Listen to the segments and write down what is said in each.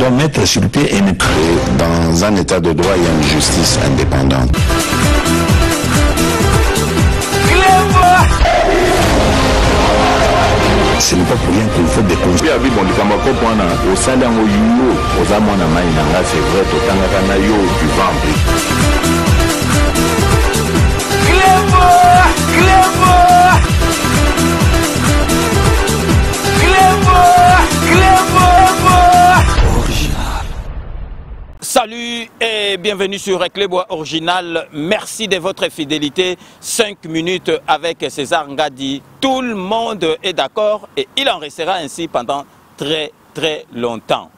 doit mettre sur le pied et dans un état de droit, il y a une justice indépendante. Ce n'est pas pour rien qu'il faut des conseils. Salut et bienvenue sur Clébois Original. Merci de votre fidélité. 5 minutes avec César Ngadi. Tout le monde est d'accord et il en restera ainsi pendant très longtemps.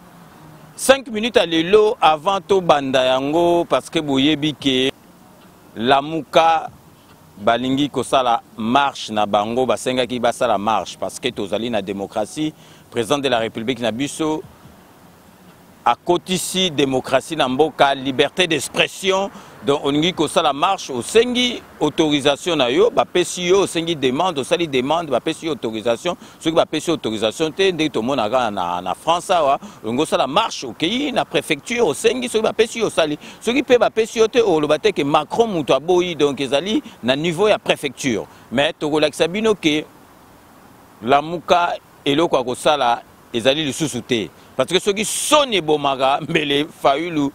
5 minutes à l'élo avant to bandayango parce que boyebi ke la muka balingi kosala marche na bango basenga ki basala marche parce que tozali na démocratie. Président de la République na biso à côté ici, démocratie, namboka, liberté d'expression, donc on dit que ça la marche, au sengi autorisation na yo, ba PCO, au sengi demande, au sali demande, ba PCO autorisation, ce qui ba PCO autorisation, dès que tout le monde a na France, on dit ça la marche, ok, na préfecture, au sengi, ce qui ba PCO sali, ce qui peut ba PCO te, au lobate que Macron moutou aboyi, donc ils allient na niveau ya préfecture, mais to relax sabino que la muka et le quoi que ça là, ils allient le sous-souter. Parce que ceux qui sont bomaga, mais les faïlou,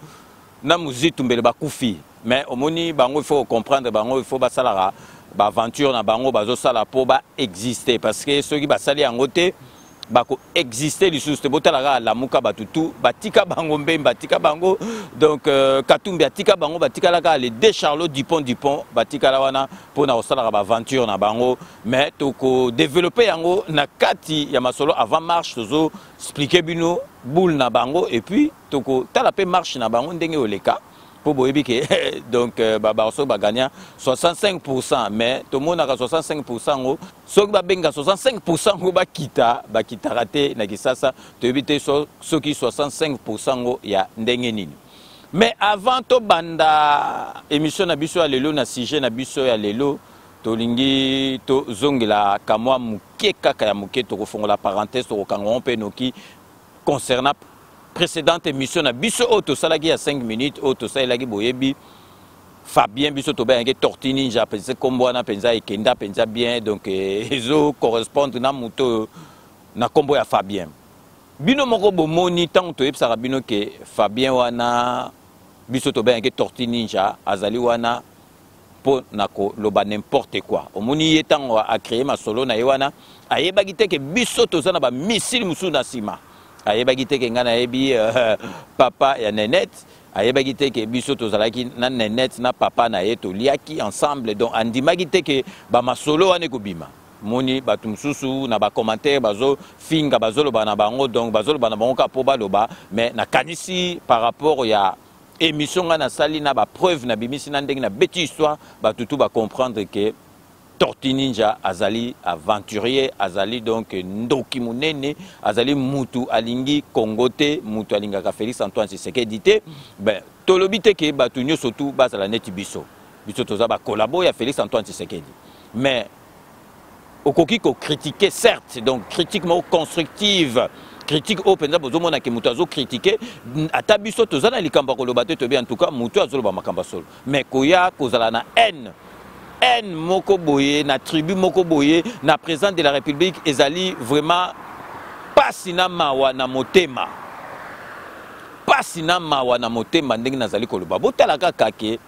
na musique tombé ba koufi. Mais au moni bango il faut comprendre bango il faut ba salara, ba aventure na bango bazo sala pour ba exister parce que ceux qui ba sali en côté ba ko exister du sous botalara la muka batutu batika bango mbe batika bango donc katumbi atika bango batika la les deux Charlotte Dupont batika la wana pour na salara ba aventure na bango mais toko développer yango na kati ya masolo avant marche tozo expliquer bino boule na bango et puis toko tala pe marche na bango ndenge oleka pour boyebi ke donc babaso ba gagnant 65% mais tout le monde a 65% ngo soki ba benga 65% ngo ba kita raté na kisasa to éviter ceux qui 65% ngo ya ndenge nini. Mais avant to banda émission na biso ya lelo na sujet na biso ya lelo tolingi to zongela kamwa muke kaka ya muke to kofongola parenthèse to kango pe noki concernant précédente émission na biso auto salaki à 5 minutes auto salaki boyebi Fabien biso to ba torti ninja penza kombo na penza ekenda penza bien donc ezo correspondre na muto na kombo ya Fabien bino moko bomoni tant to yebsaka bino ke Fabien wana biso to ba torti ninja azali wana po nako loba n'importe quoi omoni yetango a créer ma solo na yewana ayebaki te ke biso to zana ba missile musu na sima ayebaki te ke ngana yebi papa ya Nenette ayebaki te ke biso tozalaki na Nenette na papa na ye toliaki ensemble donc andimaki te ke ba masolo wane kobima moni batu mususu na ba commentaire bazo finga bazoloba na bango donc bazoloba na bango ka po baloba mais na kanisi par rapport ya émission na sali na ba preuve na bimisi na ndenge na beti histoire batutu ba comprendre que Torti Ninja azali aventurier azali donc ndoki munene azali mutu alingi kongote mutu alingaka Félix Antoine Tshisekedi te ben tolobi te ke batu nyoso tu bazala neti biso toza ba collabo ya Félix Antoine Tshisekedi mais okoki ko critiquer certes donc critiquement constructive critique au penza bozomona ke mutu azo critiquer ata biso toza na likamba koloba te to bien en tout cas mutu azoloba makamba solo mais koya kozala na haine moko boye na tribu moko boye na président de la République ezali vraiment pasina mawa na motema ndenge nazali koloba botala kaka ke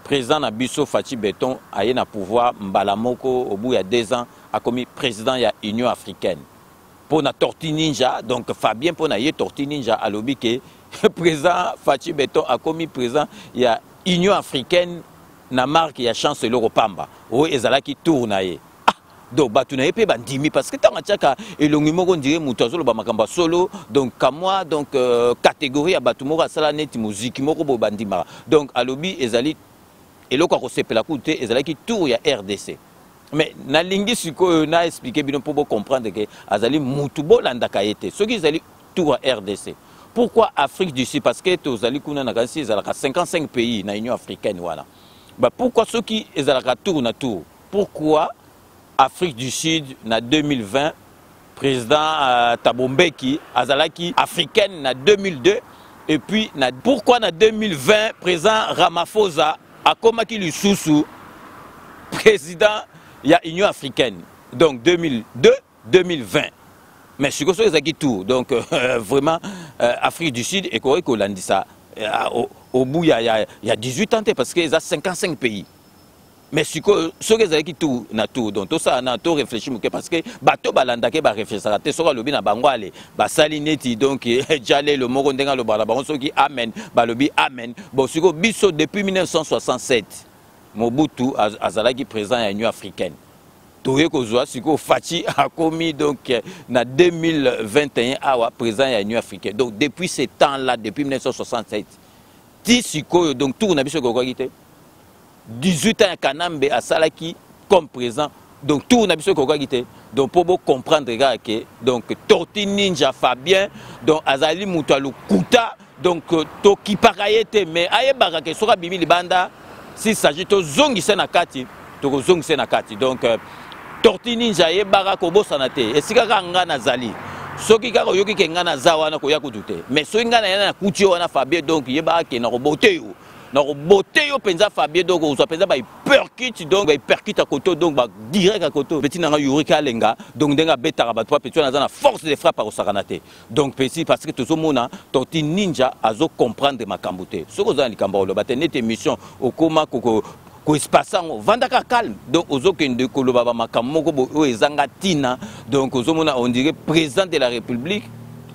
président na biso Fachi Beton aye na pouvoir mbala moko au bout ya 2 ans a commis président ya Union africaine pour na Torti Ninja donc Fabien pour na ye Torti Ninja alobi ke président Fachi Beton a commis président ya Union africaine na marque ya chancelier Pamba o ezalaki tourna ye donc batu na ye pe bandimi parce que tanga tiaka elongi moko ndire mutu azoloba makamba solo donc kamwa donc catégorie ya batu moko asala neti musique moko bo bandima donc alobi ezali eloko ko sepela kuté ezalaki tour ya RDC mais na lingi sikoyo na expliquer bino pour comprendre que azali mutu bolanda kayete ceux qui ezali tour ya RDC. Pourquoi Afrique du Sud? Parce que tozali kuna na kasi ezalaka 55 pays na Union africaine wana. Bah pourquoi ceux qui ezalaka tour na tour? Pourquoi Afrique du Sud na 2020 président Thabo Mbeki azalaki africaine na 2002 et puis pourquoi en 2020 président Ramaphosa a commis le sous président il y a Union africaine donc 2002-2020 mais ce que c'est tout donc vraiment Afrique du Sud et Corée Colandisa au bout il y a 18 ans parce qu'il y a 55 pays. Mais ce que c'est tout na tout donc tout ça na tout réfléchir parce que bateau balanda ke ba réfléchir te soka lobi na bango ale ba salineti donc jale le moko ndenga lo bala bango soki amen ba lobi amen bon siko biso depuis 1967 Mobutu azalaki président ya Union africaine toye kozwa siko Fachi a commis donc na 2021 awa président ya Union africaine donc depuis ce temps là depuis 1967 ti siko donc tout na biso ko kwagite 18 ans à Kanambe à Salaki comme présent. Donc tout n'a pas besoin donc pour comprendre que donc Torti Ninja Fabien donc Azali Moutalu Kuta donc to qui parayete mais aye baraka sera bimi libanda s'il s'agit de zongi senakati to zongi senakati donc Torti Ninja ye baraka obo sanate et sikaka ngana zali soki kaka yoki ke ngana zawana ko yakudute mais so ngana yana kuti wana Fabien donc ye baraka na robote yo na beauté yo penza Fabien donc on penza ba percute donc ba percute à côté donc ba direct à côté petit na yurika lenga donc denga betara ba trois petit na za na force de frappe au sakanate donc petit parce que tout mona Torti Ninja azo comprendre makambote soko za likambo lo batene mission okoma koko ko espaçant vandaka calme donc ozo kende ko lo ba makamoko bo ezanga tina donc ozo mona on dirait président de la République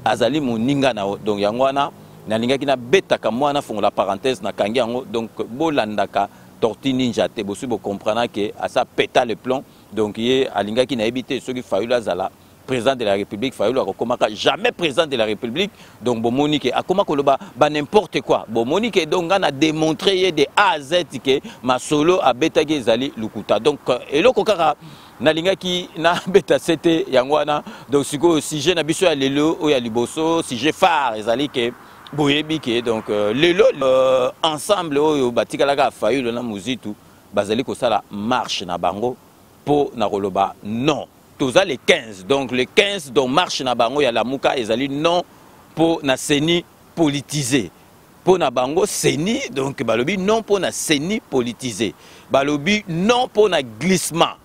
azali moninga na donc yangwana nalingaki na betaka mwana fongola parenthèse na kangi yango donc bolandaka Torti Ninja te bosu bo comprendre que à ça péta le plomb donc yé alingaki na ebité ceux qui Fayulu azala président de la République Fayulu akomaka jamais président de la République donc bomoni ke akoma koloba ba n'importe quoi bomoni ke donc on a démontré de A à Z que masolo a betaki ezali lukuta donc eloko kaka nalingaki na beta c'était yangwana donc siko sujet na biso ya lelo o ya liboso sujet phare ezali ke boyebike donc lelo ensemble oyo batikalaka Fayulu na muzitu bazali ko sala marche na bango po na koloba non toza les 15 donc les 15 donc marche na bango ya la muka ezali non po na seni politisé po na bango seni donc balobi non po na seni politisé balobi non po na glissement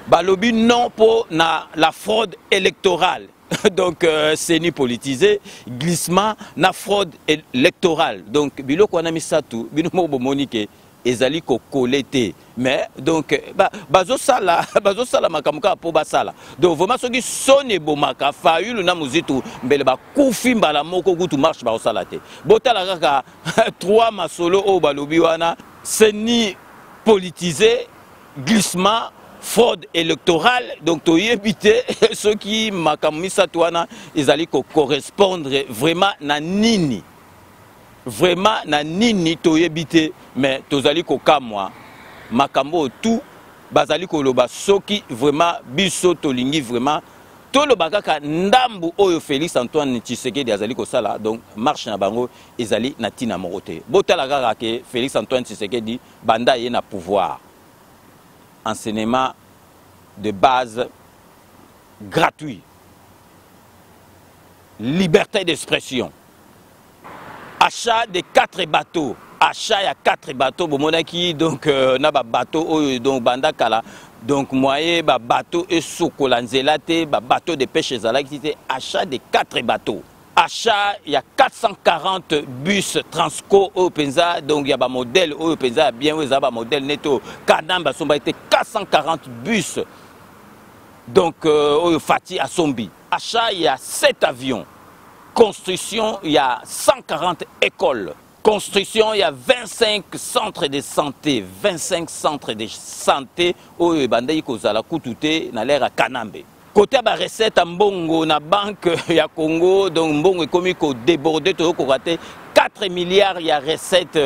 balobi non po na la fraude électorale donc seni politisé glissement na fraude électorale donc biloko wana misatu bino mo monique ezali ko collecter mais donc bazo sala makamuka po basala donc vraiment soki sone bomaka Fayulu na muzitu mbele ba kufi mbala moko kutu marche ba osala te botala kaka 3 masolo o balobi wana seni politisé glissement fraude électorale donc toyebite ceux qui makamisa toana ezali ko correspondre vraiment na nini toyebite mais tozali ko kamwa makambo tout bazali ko loba soki vraiment biso tolingi vraiment to loba kaka ndambu oyo Félix Antoine Tshisekedi azali ko sala donc marche na bango ezali na tina morote botala kaka ke Félix Antoine Tshisekedi banda ye na pouvoir enseignement de base gratuit, liberté d'expression, achat de 4 bateaux, achat à 4 bateaux, bon monaki donc na ba bateau donc banda kala donc moyen ba bateau et sokolanzela te ba bateau de pêche ezalaki te achat de 4 bateaux. Achat, il y a 440 bus Transco au Penza, donc il y a un modèle au Penza, bien oui, il y a un modèle netto, Kanamba, Somba était 440 bus, donc au Fati à Sombi. Achat, il y a 7 avions. Construction, il y a 140 écoles. Construction, il y a 25 centres de santé. 25 centres de santé au Bandaï Kozala Koutouté, dans l'air à Kanambe. Côté de la recette, mbongo na banque ya Congo, donc mbongo est comme débordé, 4 milliards il y a recette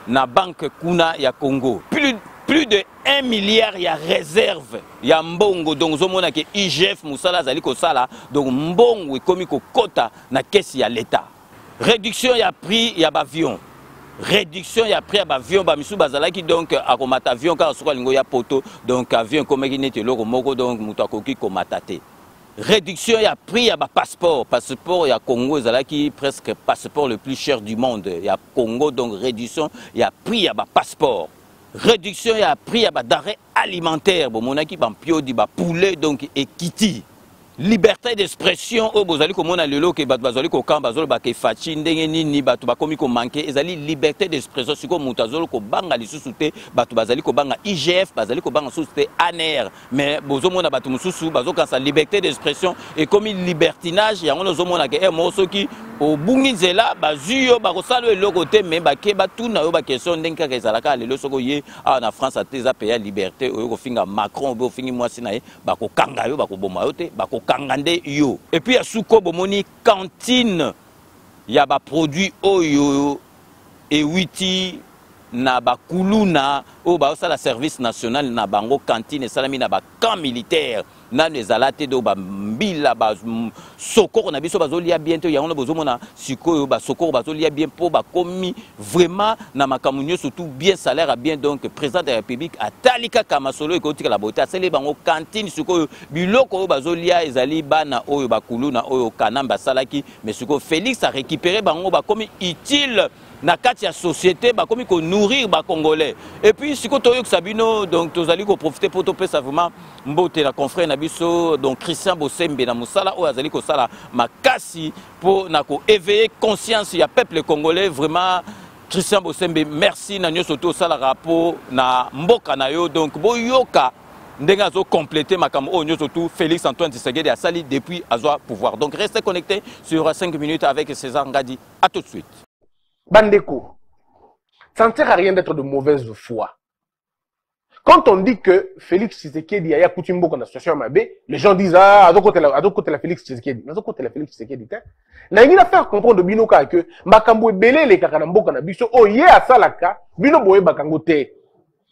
na banque kuna ya Congo. Plus de 1 milliard il y a réserve ya mbongo donc zomona ke IGF musala zali ko sala donc mbongo est comme kota na caisse ya l'état. Réduction ya prix ya avion. Réduction il y a pris à avion bamisu bazalaki donc à komata avion car soit lingo ya poto donc avion comme qui n'était loko moko donc mutakoki komata te réduction, il y a prix, il y a passeport. Passeport, il y a Congo, qui presque passeport le plus cher du monde. Il y a Congo, donc réduction, il y a prix, il y a passeport. Réduction, il y a prix, il y a d'arrêt alimentaire. Bon, mon aki, pio, di poulet, donc, et kiti. Liberté d'expression, oh, bozali ko mona lelo ke bat bazali ko kamba zolo ba ke fachi ndenge nini batu ba komi ko manke ezali liberté d'expression siko mutazolo ko banga lisusu te batu bazali ko banga IGF bazali ko banga susu te ANR mais bozo mona batu mususu bazo kansa liberté d'expression et comme libertinage ya ngono zo mona ke e mo soki o bungi nzela bazuyo ba ko salo eloko te mais ba ke batu na yo ba question ndenge ka ezalaka lelo soko ye na France ateza pays liberté o ko finga Macron bo fingi mwasi na ye ba ko kanga yo ba ko boma yo te ba ko kangande yo. Et puis à Souko bomoni cantine ya ba produit oyo et witi na ba kuluna o ba ça la service national na bango cantine et salami na ba camp militaire na les alate do ba mbila ba sokoro na biso bazolia bientôt ya on bozomona sikoyo ba sokoro bazolia bien po ba komi vraiment na makamunyo surtout bien salaire bien donc président de la République atalika kamasolo ekotika la beauté asele bango cantine sikoyo biloko bazolia ezali bana oyo bakuluna oyo kanamba salaki mais sikoyo Félix a récupéré bango ba komi utile na kati ya société ba komi ko nourrir ba congolais et puis siko toyo sabino donc tozali ko profiter pour toper ça vraiment mbote la confrère na biso donc Christian Bosembe na musala o azali ko sala makasi pour na ko éveiller conscience ya peuple congolais vraiment Christian Bosembe merci na nyoso to sala rapport na mboka na yo donc boyoka ndenge azo compléter makambo o nyoso tout Félix Antoine Tshisekedi a sali depuis azwa pouvoir donc restez connectés sur 5 minutes avec César Ngadi à tout de suite. Bandeko, ça ne sert à rien d'être de mauvaise foi. Quand on dit que Félix Tshisekedi a coutume beaucoup dans la situation Mabé, les gens disent à d'autres côté la Félix Tshisekedi. À d'autres côté la Félix Tshisekedi. Na ngi na faire comprendre de binoka que makambo belé les kakanamboka na biso o ye asalaka bino boye bakango te.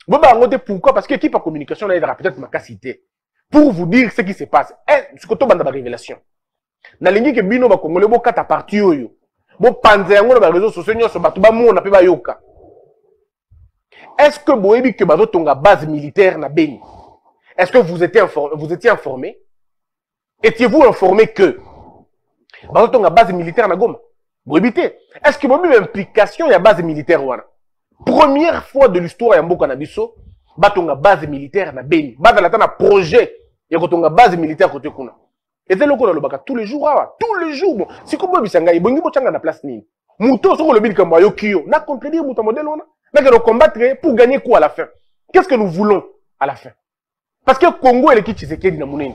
Bo bakango te pourquoi? Parce que équipe en communication là il peut-être ma cité pour vous dire ce qui se passe. Ce que to banda ba révélation. Na lingi que bino ba congolais bo kata parti oyo. Bon, panzerngo dans les réseaux sociaux, nous sommes tous monde pas yoka. Est-ce que vous avez que votre base militaire na Beni? Est-ce que vous étiez informé? Étiez-vous informé que votre base militaire na Goma? Vous évitez. Est-ce que vous avez une implication la base militaire wana? Première fois de l'histoire ya mboka na biso, batonga base militaire na Beni. Base la tana projet ya kotonga base militaire côté kuna. Et c'est le coup dans le bac tous les jours, tous les jours. Bon, si comme vous savez, bon, vous avez na place ni. Mouton sur le bil comme yo kio. Na contredire mouton modèle on a. Mais que nous combattre pour gagner quoi à la fin? Qu'est-ce que nous voulons à la fin? Parce que Congo est l'équipe Tshisekedi na monene.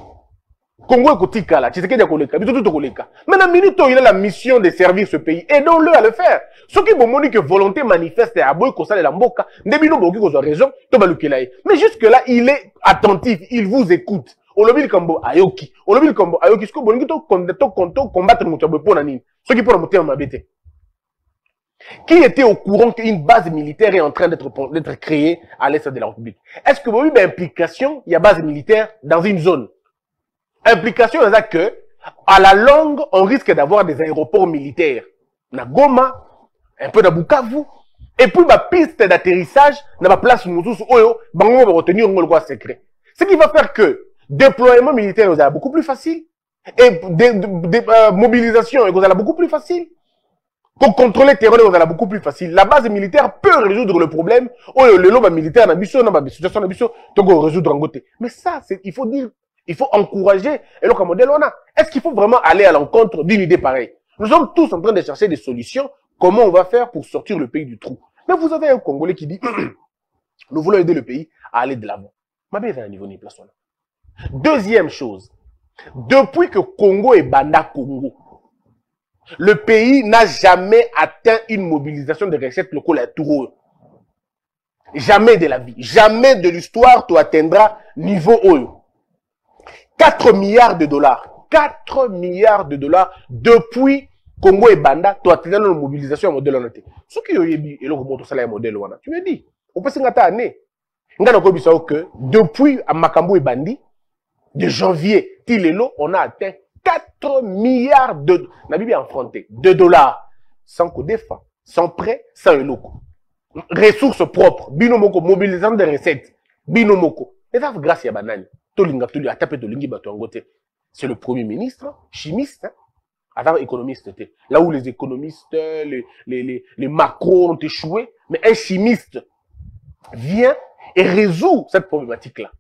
Congo est kotika là, Tshisekedi a koleka, biso tout koleka. Mais na minute il a la mission de servir ce pays. Aidons-le à le faire. Ceux qui vont que volonté manifeste à boy ko sala la mboka, ndebino boki ko raison, to balukela. Mais jusque là, il est attentif, il vous écoute. Olobil Kambo Ayoki. Olobil Kambo Ayoki. Ce que vous voulez combattre Moutiabouponani. Ce qui pour monter en mabete. Qui était au courant qu'une base militaire est en train d'être créée à l'est de la République? Est-ce que vous avez une implication, il y a base militaire dans une zone? Implication, c'est que, à la longue, on risque d'avoir des aéroports militaires. Na Goma, un peu na Bukavu, et puis ma piste d'atterrissage, na ma place Mousous Oyo, bango va retenir un loi secret. Ce qui va faire que, déploiement militaire est beaucoup plus facile. Et mobilisation est beaucoup plus facile. Pour contrôler le terrain est beaucoup plus facile. La base militaire peut résoudre le problème. Oh, le lobby militaire n'a pas de situation, résoudre en côté. Mais ça, il faut dire, il faut encourager. Et le modèle on a. Est-ce qu'il faut vraiment aller à l'encontre d'une idée pareille? Nous sommes tous en train de chercher des solutions. Comment on va faire pour sortir le pays du trou? Mais vous avez un Congolais qui dit, nous voulons aider le pays à aller de l'avant. Ma belle, à un niveau de place. Deuxième chose, depuis que Congo est Banda Congo, le pays n'a jamais atteint une mobilisation de recettes locales à tout. Jamais de la vie, jamais de l'histoire tu atteindras niveau Oyo. 4 milliards de dollars. 4 milliards de dollars depuis Congo et Banda, tu atteindras une mobilisation à modèle en été. Ce qui est dit, et là, on modèle tu me dis, on peut s'engager année. Que depuis Makambo et Bandi, de janvier, Tilelo, on a atteint 4 milliards de dollars. Sans coup d'effet, sans prêt, sans eloko. Ressources propres, binomoko, mobilisation de recettes, binomoko. Et ça, grâce à Banani, Tolinga, Toli, a tapé Tolingi, Batuangote. c'est le Premier ministre, chimiste, hein, avant économiste. Là où les économistes, les macros ont échoué, mais un chimiste vient et résout cette problématique-là.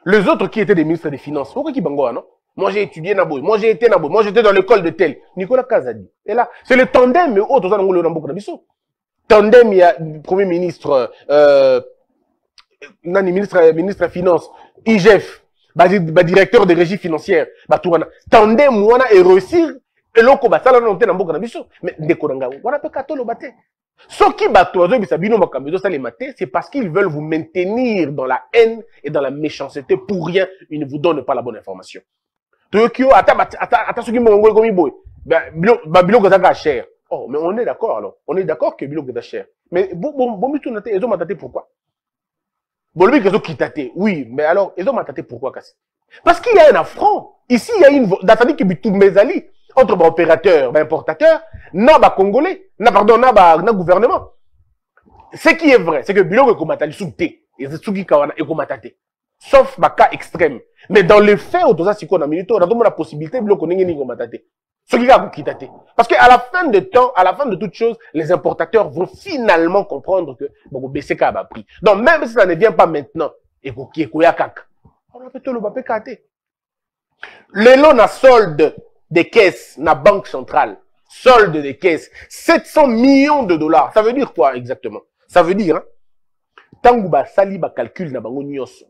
Les autres qui étaient des ministres des Finances, pourquoi qui bangoa, non? Moi j'ai étudié Naboy, moi j'ai été Naboy, moi j'étais dans l'école de tel. Nicolas Kazadi. Et là, c'est le tandem, mais autres, ça n'a pas de tandem, il y a le Premier ministre, ministre des Finances, IGF, directeur de régie financière, tandem, moi, et réussir, et l'autre, ça, là, on est dans beaucoup de mais des Koranga, on a pas qu'à le battre. Ce qui c'est parce qu'ils veulent vous maintenir dans la haine et dans la méchanceté. Pour rien, ils ne vous donnent pas la bonne information. Oh, mais on est d'accord alors. On est d'accord que Bilok est cher. Mais ils ont mataté pourquoi? Oui, mais alors, ils ont mataté pourquoi? Parce qu'il y a un affront. Ici, il y a une. D'attendre que Bitou Mezali, entre opérateurs, importateurs, n'a Congolais, n'a gouvernement. Ce qui est vrai, c'est que Bilok est combattu sous thé. Et c'est ce qui est combattu. Sauf ma cas extrême. Mais dans les faits, on a la possibilité de Bilok n'est combattu. Ce qui a quitté. Parce qu'à la fin de temps, à la fin de toute chose, les importateurs vont finalement comprendre que bon, BCK a pris. Donc même si ça ne vient pas maintenant, et qui est on a fait tout le papier caté. Le lot na solde des caisses, na banque centrale, solde des caisses, 700 millions de dollars. Ça veut dire quoi exactement? Ça veut dire, hein, tangu ba sali ba calcul na bango nyos,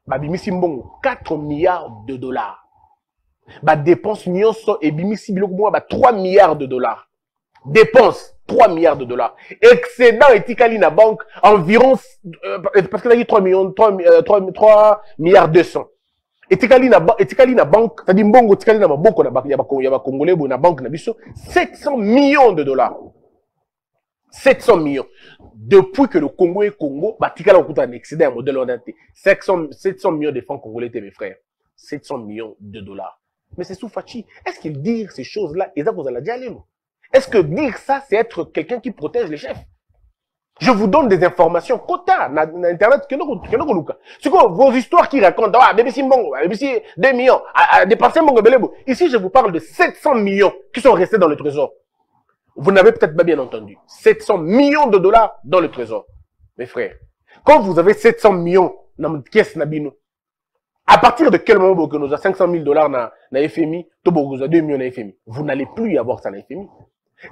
ba bimisi mbongo 4 milliards de dollars. Bah, dépense nyonso et bimisi biloko moi 3 milliards de dollars. Dépense 3 milliards de dollars. Excédent etikali na banque environ parce que là il y a 3 milliards 200. Etikali na banque, ça dit mbongo etikali na maboko na ba congolais na banque na biso 700 millions de dollars. 700 millions. Depuis que le Congo est Congo, bah tikala okuta un excédent un modèle orienté. 700 millions de francs congolais mes frères. 700 millions de dollars. Mais c'est Soufachi. Est-ce qu'il dit ces choses-là? Est-ce que dire ça, c'est être quelqu'un qui protège les chefs? Je vous donne des informations quota na internet c'est quoi vos histoires qui racontent ah BBC Mbongo, BBC 2 millions à dépenser Mbongo Belebo. Ici je vous parle de 700 millions qui sont restés dans le trésor. Vous n'avez peut-être pas bien entendu. 700 millions de dollars dans le trésor. Mes frères, quand vous avez 700 millions dans votre caisse nabino, à partir de quel moment que nous avons 500 000 dollars na FMI, vous avez 2 millions na FMI, vous n'allez plus y avoir ça na FMI.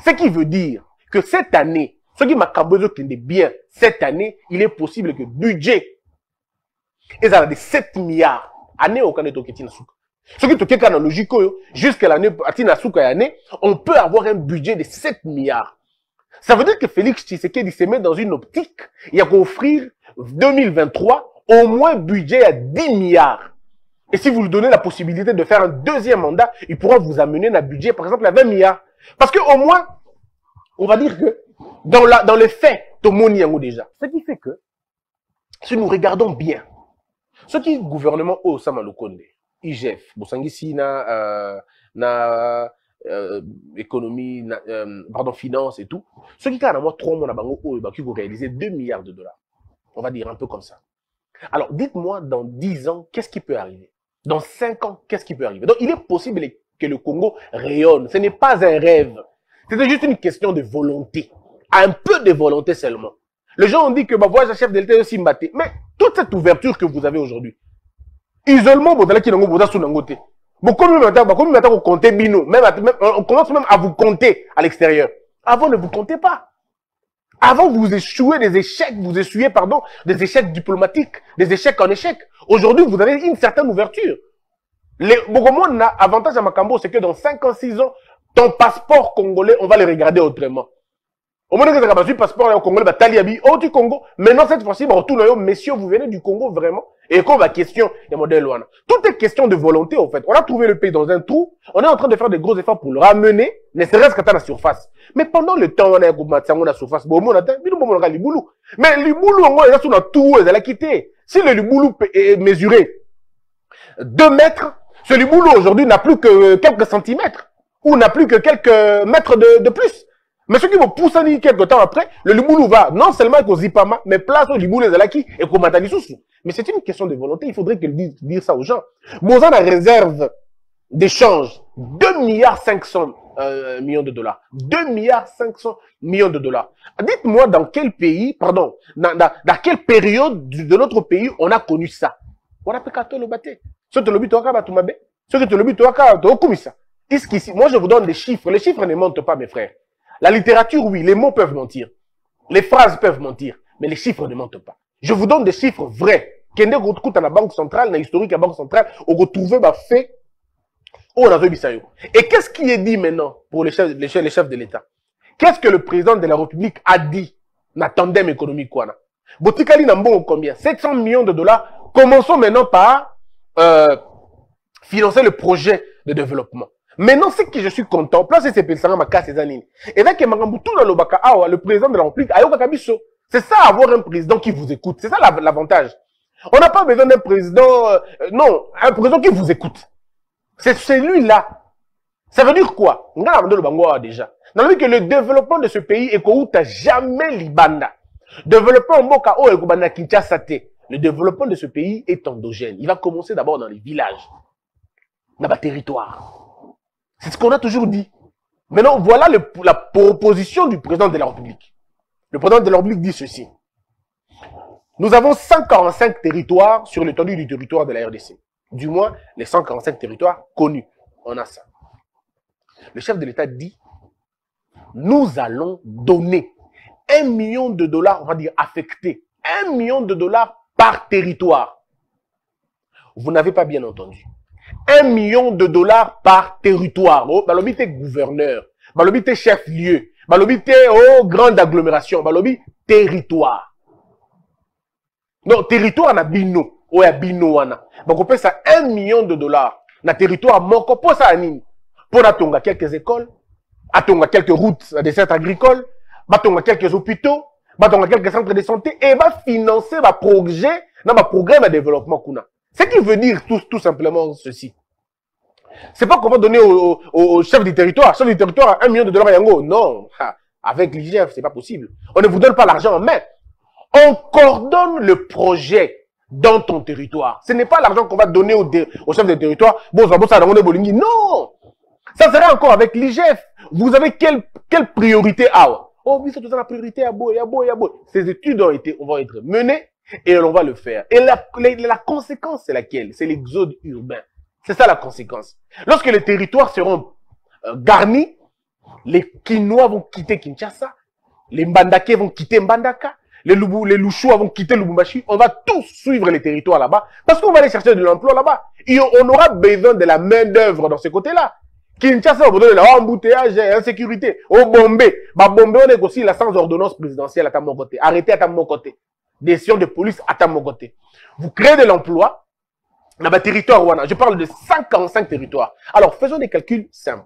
Ce qui veut dire que cette année, ce qui m'a cambozo qui est bien, cette année, il est possible que le budget est à des 7 milliards. Année au Canada qui est souka. Ce qui est dans logique, jusqu'à l'année, on peut avoir un budget de 7 milliards. Ça veut dire que Félix Tshisekedi se met dans une optique, il y a qu'à offrir 2023 au moins budget à 10 milliards. Et si vous lui donnez la possibilité de faire un deuxième mandat, il pourra vous amener un budget, par exemple, à 20 milliards. Parce qu'au moins, on va dire que dans les faits, tout le monde y a déjà. Ce qui fait que, si nous regardons bien, ce qui est le gouvernement au Samalukonde, IGF, Bosangisi économie, finance et tout, ce qui est à moi 3 mois qui vont réaliser 2 milliards de dollars. On va dire un peu comme ça. Alors, dites-moi, dans 10 ans, qu'est-ce qui peut arriver? Dans 5 ans, qu'est-ce qui peut arriver? Donc, il est possible que le Congo rayonne. Ce n'est pas un rêve. C'est juste une question de volonté. Un peu de volonté seulement. Les gens ont dit que, voilà, chef de l'État aussi mbaté. Mais toute cette ouverture que vous avez aujourd'hui, isolement, vous allez vous compter bino. On commence même à vous compter à l'extérieur. Avant, ne vous comptez pas. Avant, vous échouez des échecs, des échecs diplomatiques, des échecs en échec. Aujourd'hui, vous avez une certaine ouverture. Beaucoup moins n'a avantage à Makambo, c'est que dans 5 ans, 6 ans, ton passeport congolais, on va le regarder autrement. Au moment où tu as un passeport congolais, Taliabi, oh du Congo, maintenant cette fois-ci, messieurs, vous venez du Congo vraiment? Et quand la question, il y a modèle Luana. Tout est question de volonté, en fait. On a trouvé le pays dans un trou, on est en train de faire des gros efforts pour le ramener, ne serait-ce qu'à la surface. Mais pendant le temps, on a un la surface, mais le boulot, on a tout, elle a quitté. Si le boulot est mesuré 2 mètres, ce boulot aujourd'hui n'a plus que quelques centimètres, ou n'a plus que quelques mètres de plus. Mais ceux qui vont pousser quelques temps après, le Liboulou va non seulement qu'on Zipama, mais place au Liboulou les Zalaki et qu'on Matani Soussou. Mais c'est une question de volonté, il faudrait qu'elle dise dire ça aux gens. Mozan a réserve d'échange 2 milliards 500 millions de dollars. 2 milliards 500 millions de dollars. Dites-moi dans quel pays, pardon, dans quelle période de notre pays on a connu ça. On a fait le bâté. Ceux qui moi je vous donne des chiffres. Les chiffres ne mentent pas, mes frères. La littérature, oui, les mots peuvent mentir. Les phrases peuvent mentir, mais les chiffres ne mentent pas. Je vous donne des chiffres vrais. Kende Rotkut à la Banque centrale, dans l'historique à la Banque centrale, on retrouve ma fait. Oh, on a vu Bissayo. Et qu'est-ce qui est dit maintenant pour les chefs de l'État? Qu'est-ce que le président de la République a dit dans tandem économique quoi? Botikali Nambo combien? 700 millions de dollars. Commençons maintenant par financer le projet de développement. Maintenant, c'est que je suis content. Place c'est Pelsanga Maka ces années. Et là, le président de la République, c'est ça avoir un président qui vous écoute. C'est ça l'avantage. On n'a pas besoin d'un président, non, un président qui vous écoute. C'est celui-là. Ça veut dire quoi? Déjà. Dans le que le développement de ce pays est qu'on n'a jamais libanda. Développement Moka O et Kinshasa. Le développement de ce pays est endogène. Il va commencer d'abord dans les villages, dans les territoires. C'est ce qu'on a toujours dit. Maintenant, voilà la proposition du président de la République. Le président de la République dit ceci. Nous avons 145 territoires sur l'étendue du territoire de la RDC. Du moins, les 145 territoires connus. On a ça. Le chef de l'État dit, nous allons donner 1 million de dollars, on va dire affectés, 1 million de dollars par territoire. Vous n'avez pas bien entendu. 1 million de dollars par territoire. Oh, Balobi t'es gouverneur. Balobi t'es chef-lieu. Balobi t'es grande agglomération. Balobi territoire. Donc, territoire na bino. Ou ya bino wana. Donc, on peut ça 1 million de dollars. Na territoire moko. Pour ça, anime. Pour atonga quelques écoles. Atonga quelques routes, des centres agricoles. Atonga quelques hôpitaux. Atonga quelques centres de santé. Et va financer ma projet, dans ma programme de développement kuna. Ce qui veut dire tout simplement ceci. C'est pas qu'on va donner au chef du territoire. Chef du territoire 1 million de dollars yango. Non. Avec l'IGF, c'est pas possible. On ne vous donne pas l'argent en main. On coordonne le projet dans ton territoire. Ce n'est pas l'argent qu'on va donner au chef de territoire. Bon, ça non. Ça serait encore avec l'IGF. Vous avez quelle priorité à? Oh, oui, c'est tout ça la priorité à beau, Ces études vont être menées et on va le faire. Et la conséquence, c'est laquelle? C'est l'exode urbain. C'est ça la conséquence. Lorsque les territoires seront garnis, les Kinois vont quitter Kinshasa, les Mbandakais vont quitter Mbandaka, les Louchoua vont quitter Lubumbashi. On va tous suivre les territoires là-bas parce qu'on va aller chercher de l'emploi là-bas. Et on aura besoin de la main-d'œuvre dans ce côté-là. Kinshasa, on va donner embouteillage et insécurité. Au Bombay, on est aussi là sans ordonnance présidentielle à mon côté. Arrêtez à mon côté. Décision de police à mon côté. Vous créez de l'emploi dans le territoire Wana. Je parle de 55 territoires. Alors, faisons des calculs simples.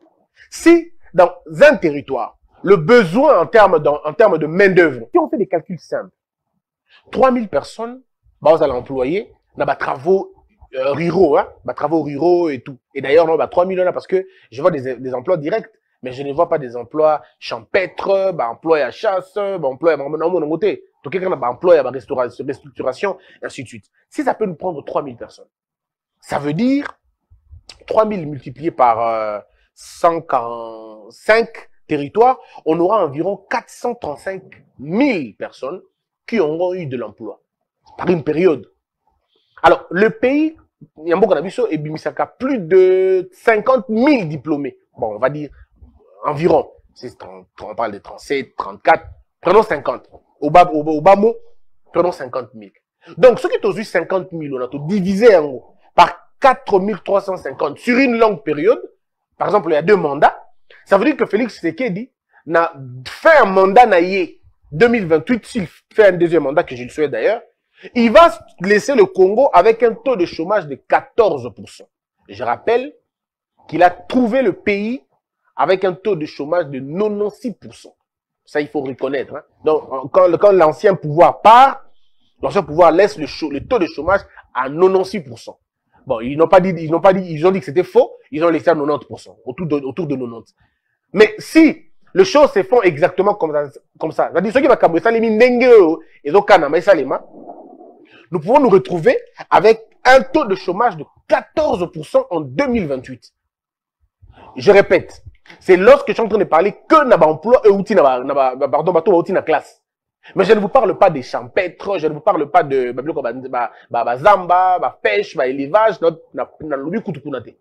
Si dans un territoire, le besoin en termes de main-d'œuvre, si on fait des calculs simples, 3000 personnes, vous allez employer dans les travaux ruraux, travaux ruraux et tout. Et d'ailleurs, non, 3000 là parce que je vois des emplois directs, mais je ne vois pas des emplois champêtres, emplois à chasse, emplois à mon côté. Donc, quelqu'un a emploi à restructuration, et ainsi de suite. Si ça peut nous prendre 3000 personnes, ça veut dire 3000 multiplié par 145 territoires, on aura environ 435 000 personnes qui auront eu de l'emploi par une période. Alors, le pays, Yambo Kanabiso et Bimisaka, plus de 50 000 diplômés. Bon, on va dire environ. On parle de 37, 34, prenons 50. Au bas mot, prenons 50 000. Donc, ceux qui ont eu 50 000, on a tout divisé en gros par 4 350 sur une longue période. Par exemple, il y a 2 mandats. Ça veut dire que Félix Tshisekedi n'a fait un mandat naïe 2028, s'il fait un deuxième mandat, que je le souhaite d'ailleurs, il va laisser le Congo avec un taux de chômage de 14%. Je rappelle qu'il a trouvé le pays avec un taux de chômage de 96%. Ça, il faut reconnaître. Hein. Donc, quand l'ancien pouvoir part, l'ancien pouvoir laisse le taux de chômage à 96%. Bon, ils ont dit que c'était faux, ils ont laissé à 90%, autour de 90%. Mais si les choses se font exactement comme ça. C'est-à-dire, ceux qui vont cambré ça, les mindengue, et donc, nous pouvons nous retrouver avec un taux de chômage de 14% en 2028. Je répète, c'est lorsque je suis en train de parler que n'a pas emploi et outil pardon, bateau outil na classe. Mais je ne vous parle pas des champêtres, je ne vous parle pas de zamba, pêche, élevage, na lobby kutukunate.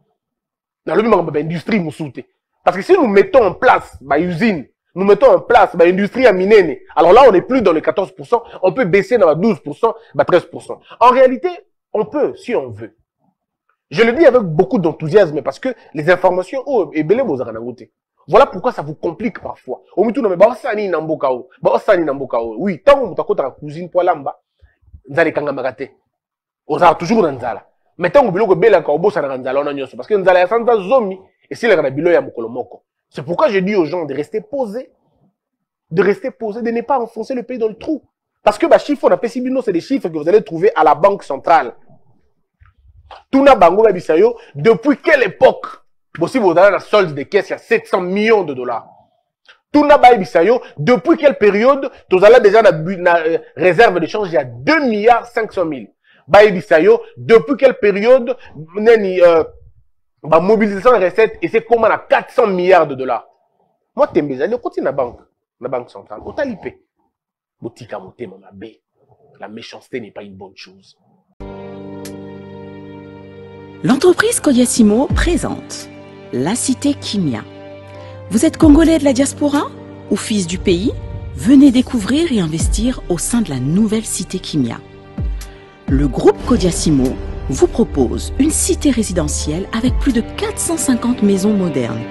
Na lobby industrie moussoute. Parce que si nous mettons en place usine, nous mettons en place industrie à minene, alors là on n'est plus dans les 14%, on peut baisser dans 12%, 13%. En réalité, on peut si on veut. Je le dis avec beaucoup d'enthousiasme parce que les informations, voilà pourquoi ça vous complique parfois. Oui, tant que vous avez cuisine pour lamba, vous allez toujours dans nzala. Mais tant que vous avez parce que nzala ya zomi et si le bilo ya mokolomoko. C'est pourquoi je dis aux gens de rester posés, de ne pas enfoncer le pays dans le trou. Parce que les chiffres, on a PCBino, c'est des chiffres que vous allez trouver à la banque centrale. Tuna Bango Babisayo, depuis quelle époque, si vous avez la solde de caisse, il y a 700 millions de dollars. Tuna Babisayo, depuis quelle période, vous avez déjà la réserve de change, il y a 2 milliards 500 000. Babisayo, depuis quelle période, mobilisation de recettes, et c'est comment on a 400 milliards de dollars. Moi, Tembeza, le côté de la banque centrale, au talipé. Boutika moté, mon abbé. La méchanceté n'est pas une bonne chose. L'entreprise Kodiasimo présente la cité Kimia. Vous êtes congolais de la diaspora ou fils du pays? Venez découvrir et investir au sein de la nouvelle cité Kimia. Le groupe Kodiasimo vous propose une cité résidentielle avec plus de 450 maisons modernes,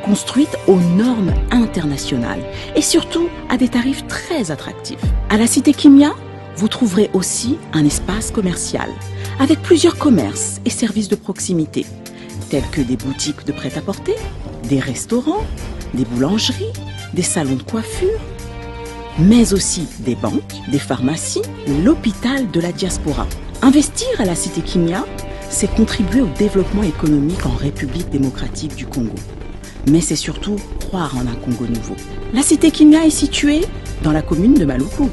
construites aux normes internationales et surtout à des tarifs très attractifs. À la cité Kimia, vous trouverez aussi un espace commercial avec plusieurs commerces et services de proximité, tels que des boutiques de prêt-à-porter, des restaurants, des boulangeries, des salons de coiffure, mais aussi des banques, des pharmacies, l'hôpital de la diaspora. Investir à la cité Kimia, c'est contribuer au développement économique en République démocratique du Congo. Mais c'est surtout croire en un Congo nouveau. La cité Kimia est située dans la commune de Maluku,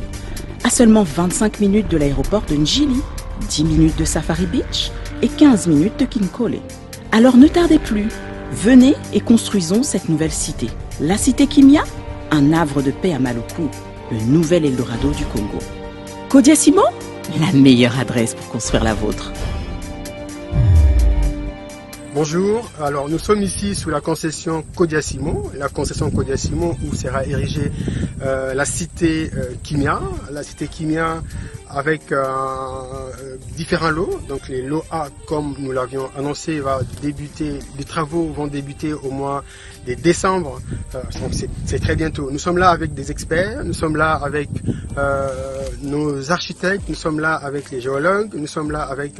à seulement 25 minutes de l'aéroport de Njili, 10 minutes de Safari Beach et 15 minutes de Kinkole. Alors ne tardez plus, venez et construisons cette nouvelle cité. La cité Kimia, un havre de paix à Maluku, le nouvel Eldorado du Congo. Kodiasimo, la meilleure adresse pour construire la vôtre. Bonjour, alors nous sommes ici sous la concession Kodiasimo, où sera érigée la cité Kimia. La cité Kimia avec différents lots. Donc les lots A, comme nous l'avions annoncé, les travaux vont débuter au mois de décembre. Donc c'est très bientôt. Nous sommes là avec des experts, nous sommes là avec nos architectes, nous sommes là avec les géologues, nous sommes là avec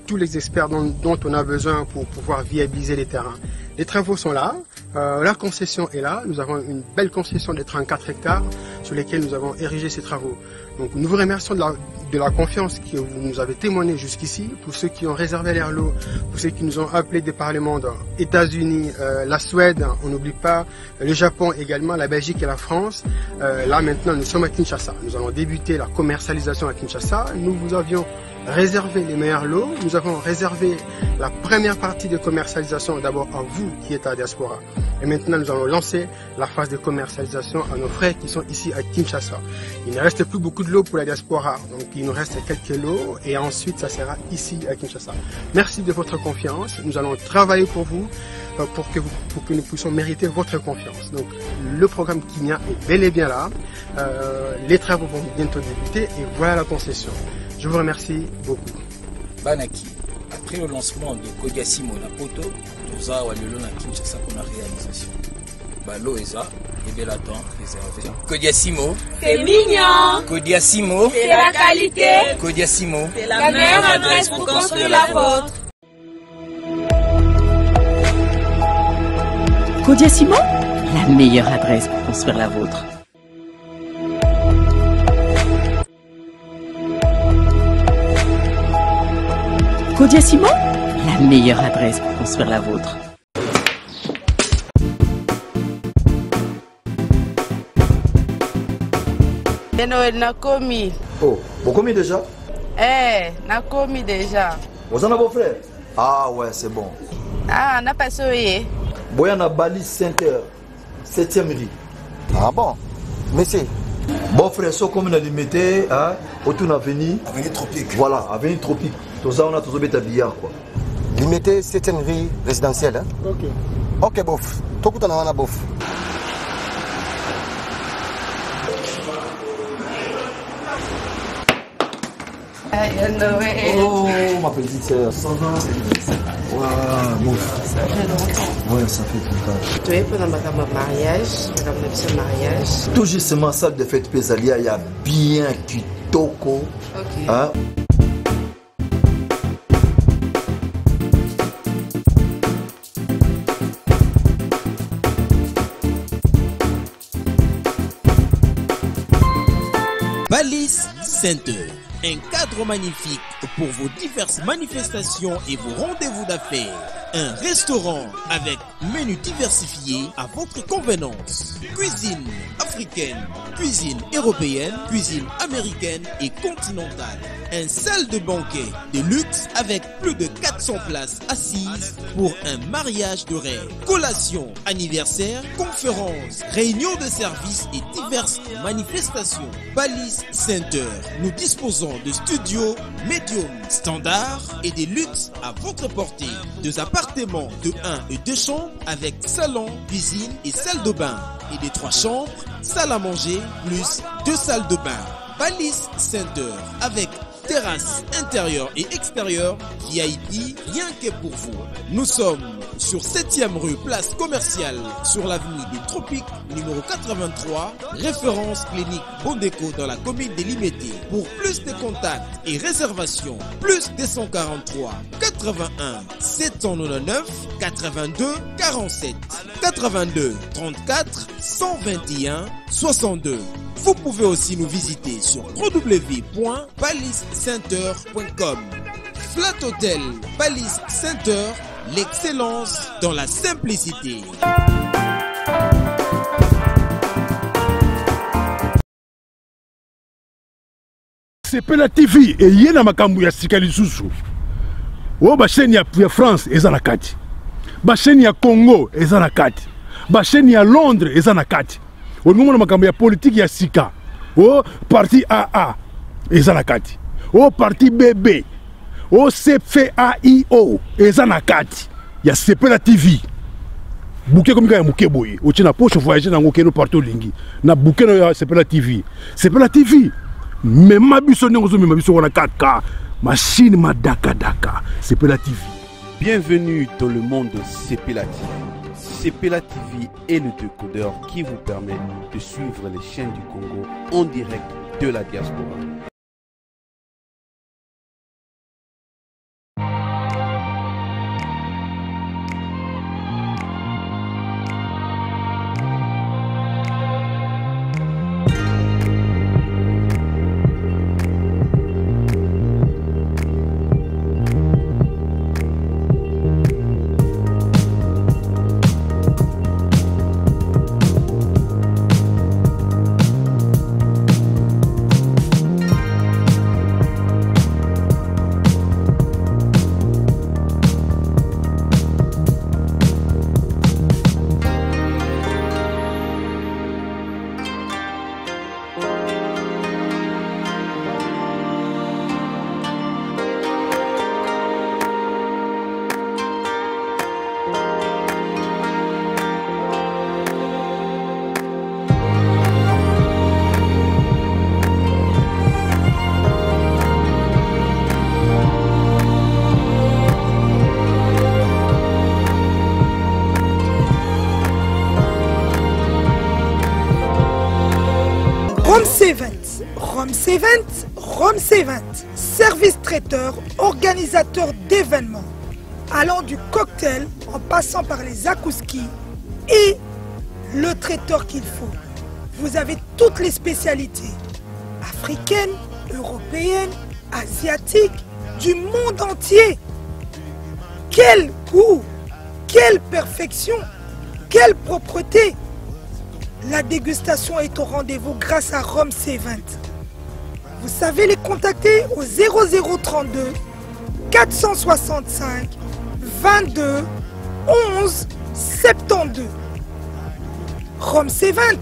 tous les experts dont on a besoin pour pouvoir viabiliser les terrains. Les travaux sont là, la concession est là, nous avons une belle concession de 34 hectares sur lesquels nous avons érigé ces travaux. Donc nous vous remercions de la confiance que vous nous avez témoignée jusqu'ici, pour ceux qui ont réservé leur lot, pour ceux qui nous ont appelés des par le monde, États-Unis, la Suède, on n'oublie pas, le Japon également, la Belgique et la France. Là maintenant nous sommes à Kinshasa, nous allons débuter la commercialisation à Kinshasa. Nous vous avions réservé les meilleurs lots, nous avons réservé la première partie de commercialisation d'abord à vous qui êtes à la diaspora. Et maintenant nous allons lancer la phase de commercialisation à nos frères qui sont ici à Kinshasa. Il ne reste plus beaucoup de lots pour la diaspora, donc il nous reste quelques lots et ensuite ça sera ici à Kinshasa. Merci de votre confiance, nous allons travailler pour vous, pour que nous puissions mériter votre confiance. Donc le programme Kimia est bel et bien là, les travaux vont bientôt débuter et voilà la concession. Je vous remercie beaucoup. Banaki, après le lancement de Kodiasimo na Poto, nous avons na Kinshasa pour la réalisation. Balo Eza, et Bellaton réservé. Kodiasimo, c'est mignon. Kodiasimo, c'est la qualité. Kodiasimo, c'est la meilleure adresse pour construire la vôtre. Kodiasimo, la meilleure adresse pour construire la vôtre. Kodiasimo, la meilleure adresse pour construire la vôtre. Noël n'a commis. Oh, vous commis déjà? N'a commis déjà. Vous en avez vos frères? Ah ouais, c'est bon. Ah, n'a pas soyé. Boyana Bali Center, 7e rue. Ah bon? Monsieur. Bon frère, ce comme on a limité, hein, autour de l'avenue. Avenue Tropique. Voilà, avenue Tropique. Tout ça, on a tous les billard quoi. Limité 7e rue résidentielle. Hein? Ok. Ok, bof. Tout le monde a bof. Oh, ma petite sœur, ça va? Waouh, bof. Ouais, ça fait tout le temps. Tu es pendant ma mariage, mon mariage. Tout justement, salle de fête Pésalia, il y a bien kitoko. Ok. Hein? Ballis Center, un cadre magnifique pour vos diverses manifestations et vos rendez-vous d'affaires. Un restaurant avec menu diversifié à votre convenance. Cuisine africaine, cuisine européenne, cuisine américaine et continentale. Un salle de banquet de luxe avec plus de 400 places assises pour un mariage de rêve. Collation, anniversaire, conférences, réunions de services et diverses manifestations. Ballis Center, nous disposons de studios médium standard et des luxes à votre portée. Deux appartements de 1 et 2 chambres avec salon, cuisine et salle de bain. Et des 3 chambres, salle à manger plus 2 salles de bain. Ballis Center avec terrasse intérieure et extérieure, VIP, rien que pour vous. Nous sommes sur 7e rue, place commerciale, sur l'avenue du Tropique, numéro 83, référence clinique Bondéco dans la commune de Limete. Pour plus de contacts et réservations, plus 243 81 799 82 47 82 34 121 62. Vous pouvez aussi nous visiter sur www.balliscenter.com. Flat Hotel Ballis Center, l'excellence dans la simplicité. Sepela TV et yena makambu ya sika lisusu. O ba chaîne ya France eza na kati. Ba chaîne ya Congo eza na kati. Ba chaîne ya Londres eza na kati. O ngomona makambu ya politique ya sika. O parti AA eza na kati. O parti BB. O CFAIO eza na kati. Ya Sepela TV. Bouquet comme ya muke boye. O tina poche voyager na ngokeno partout lingi. Na bouquet ya Sepela TV. Sepela TV. Mais ma biso n'engozo mais ma biso wana 4K machine madaka daka Sepela TV. Bienvenue dans le monde de Sepela TV. Sepela TV est le décodeur qui vous permet de suivre les chaînes du Congo en direct de la diaspora. Rome C20, service traiteur, organisateur d'événements, allant du cocktail en passant par les akouski et le traiteur qu'il faut. Vous avez toutes les spécialités, africaines, européennes, asiatiques, du monde entier. Quel goût, quelle perfection, quelle propreté. La dégustation est au rendez-vous grâce à Rome C20. Vous savez les contacter au 0032 465 22 11 72. Rome C20,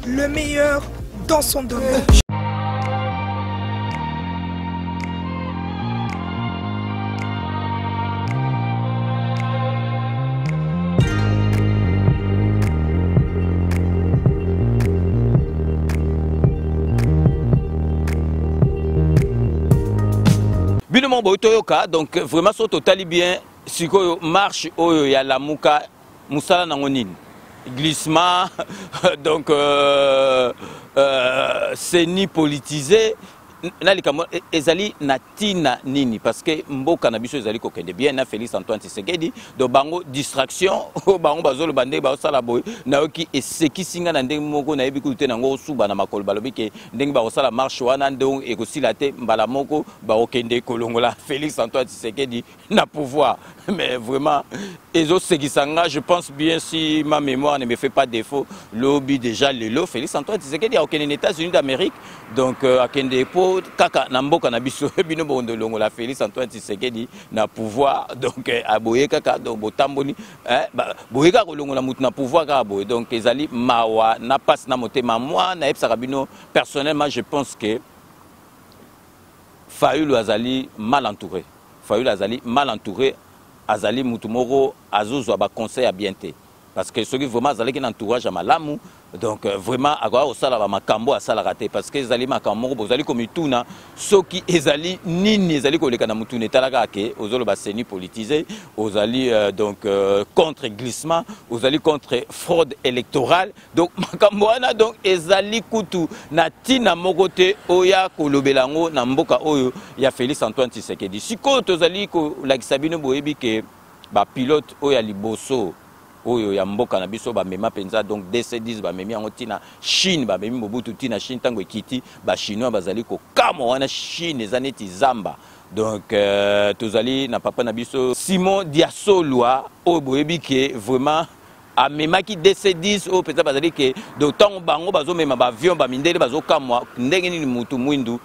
le meilleur dans son domaine. Bino Botoyoka, donc vraiment so totali bien si ko marche oyo ya la muka musala nangonine glissement donc c'est ni politisé nalikamo ezali natina nini parce que mboka na biso ezali kokende bien na Félix Antoine Tshisekedi do bango distraction bango bazolo bande ba sala boy na oki esekisinga na ndenge moko na yebi kulite nango suba na makolo balobi ke ndenge ba sala marche wana ndo ekosila te mbala moko ba okende kolongola Félix Antoine Tshisekedi na pouvoir mais vraiment ezo sekisanga je pense bien si ma mémoire ne me fait pas défaut lobby déjà lelo Félix Antoine Tshisekedi a okende aux États-Unis d'Amérique donc akende po kaka na mboka na biso bino bondo longo la Félix Antoine Tshisekedi na pouvoir donc aboye kaka donc botamboni boye kaka longo la mutu na pouvoir ka aboye donc ezali mawa na passe na motema moi na epsaka bino personnellement je pense que Fayulu azali mal entouré azali mutu moko azozwa ba conseil à bien te parce que ceux qui vraiment azali ki entourage à malamu donc vraiment agora osala ba makambo asala raté parce que ezali makambo bozali komituna soki ezali nini ezali koleka na mutu netalaka ke ozolo ba seni politisé ozali donc contre glissement ozali contre fraude électorale donc makambo wana donc ezali kutu na tina moko te oya kolobelango na mboka oyo ya Félix Antoine Tshisekedi siko tozali ko lakisa bino boyebi ke ba pilote oya liboso oyo ya mboka na biso ba mema penza donc DC10 ba memi yango tina Chine ba memi Mobutu tina Chine tango ekiti ba chinois bazali ko kamo wana Chine ezaneti zamba donc tozali na papa na biso Simon Diasolwa oyo boyebi ke vraiment a mema ki DC10 oyo penza bazali ke donc tango bango bazo mema ba avion ba mindele bazo kamwa ndenge nini mutu mwindu